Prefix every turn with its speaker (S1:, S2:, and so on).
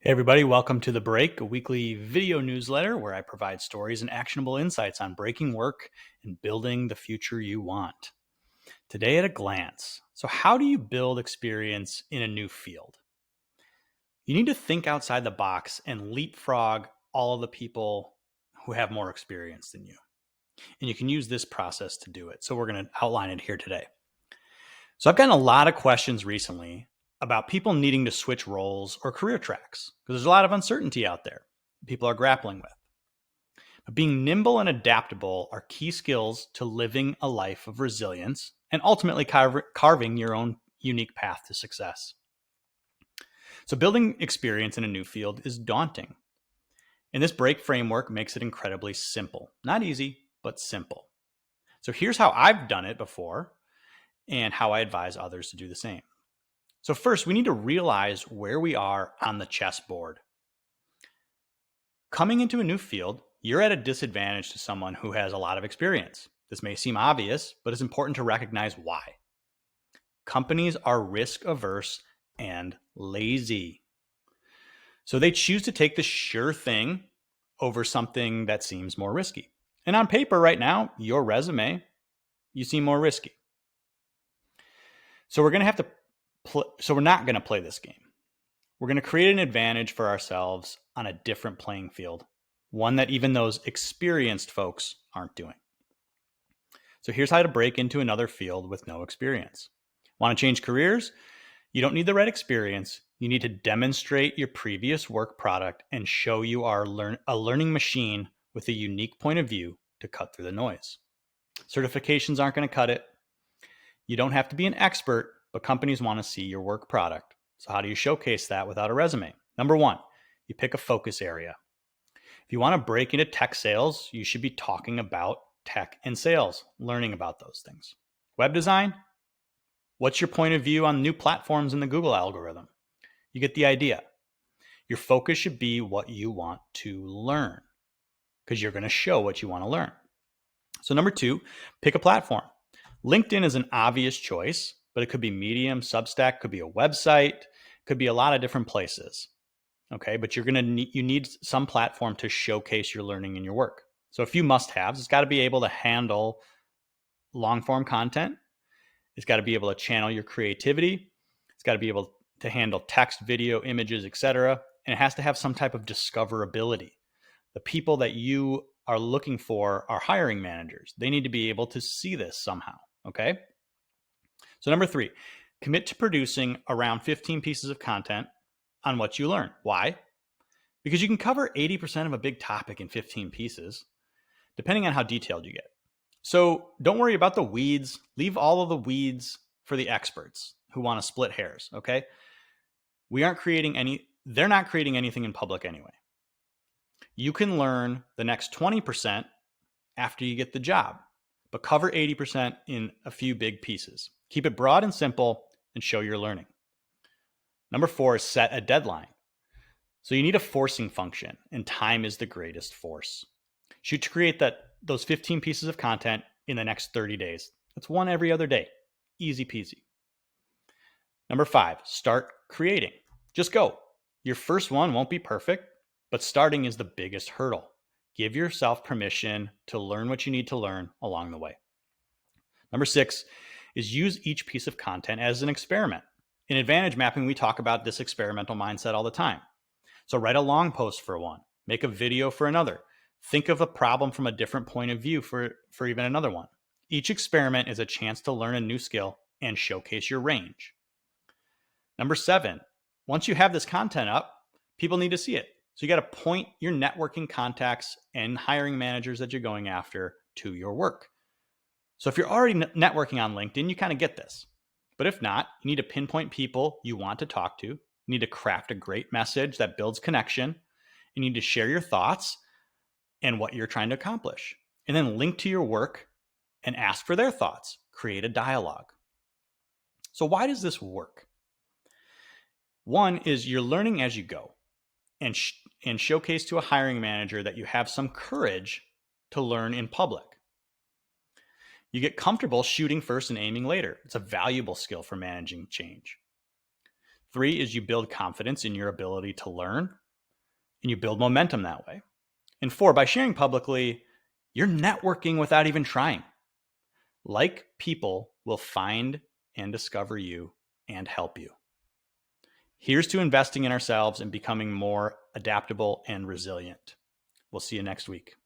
S1: Hey, everybody, welcome to The Break, a weekly video newsletter where I provide stories and actionable insights on breaking work and building the future you want. Today, at a glance. So, how do you build experience in a new field? You need to think outside the box and leapfrog all of the people who have more experience than you. And you can use this process to do it. So, we're going to outline it here today. So, I've gotten a lot of questions recently about people needing to switch roles or career tracks because there's a lot of uncertainty out there people are grappling with. But being nimble and adaptable are key skills to living a life of resilience and ultimately carving your own unique path to success. So, building experience in a new field is daunting. And this break framework makes it incredibly simple. Not easy, but simple. So, here's how I've done it before and how I advise others to do the same. So, first, we need to realize where we are on the chessboard. Coming into a new field, you're at a disadvantage to someone who has a lot of experience. This may seem obvious, but it's important to recognize why. Companies are risk averse and lazy. So they choose to take the sure thing over something that seems more risky. And on paper, right now, your resume, you seem more risky. So we're not going to play this game. We're going to create an advantage for ourselves on a different playing field, one that even those experienced folks aren't doing. So here's how to break into another field with no experience. Want to change careers? You don't need the right experience. You need to demonstrate your previous work product and show you are a learning machine with a unique point of view to cut through the noise. Certifications aren't going to cut it. You don't have to be an expert, but companies want to see your work product. So how do you showcase that without a resume? Number one, you pick a focus area. If you want to break into tech sales, you should be talking about tech and sales, learning about those things. Web design, what's your point of view on new platforms in the Google algorithm? You get the idea. Your focus should be what you want to learn because you're going to show what you want to learn. So number two, pick a platform. LinkedIn is an obvious choice, but it could be Medium, Substack, could be a website, could be a lot of different places. Okay, but you need some platform to showcase your learning and your work. So a few must-haves: it's got to be able to handle long-form content. It's got to be able to channel your creativity. It's got to be able to handle text, video, images, etc. And it has to have some type of discoverability. The people that you are looking for are hiring managers. They need to be able to see this somehow. Okay. So number three, commit to producing around 15 pieces of content on what you learn. Why? Because you can cover 80% of a big topic in 15 pieces, depending on how detailed you get. So don't worry about the weeds. Leave all of the weeds for the experts who want to split hairs. Okay. They're not creating anything in public anyway. You can learn the next 20% after you get the job, but cover 80% in a few big pieces. Keep it broad and simple and show your learning. Number four is set a deadline. So you need a forcing function, and time is the greatest force. Shoot to create those 15 pieces of content in the next 30 days. That's one every other day. Easy peasy. Number five, start creating. Just go. Your first one won't be perfect, but starting is the biggest hurdle. Give yourself permission to learn what you need to learn along the way. Number six is use each piece of content as an experiment. In Advantage Mapping, we talk about this experimental mindset all the time. So write a long post for one, make a video for another. Think of a problem from a different point of view for even another one. Each experiment is a chance to learn a new skill and showcase your range. Number seven, once you have this content up, people need to see it. So you got to point your networking contacts and hiring managers that you're going after to your work. So if you're already networking on LinkedIn, you kind of get this. But if not, you need to pinpoint people you want to talk to. You need to craft a great message that builds connection. You need to share your thoughts and what you're trying to accomplish. And then link to your work and ask for their thoughts. Create a dialogue. So why does this work? One is you're learning as you go and showcase to a hiring manager that you have some courage to learn in public. You get comfortable shooting first and aiming later. It's a valuable skill for managing change. 3 is you build confidence in your ability to learn, and you build momentum that way. And 4, by sharing publicly, you're networking without even trying. Like people will find and discover you and help you. Here's to investing in ourselves and becoming more adaptable and resilient. We'll see you next week.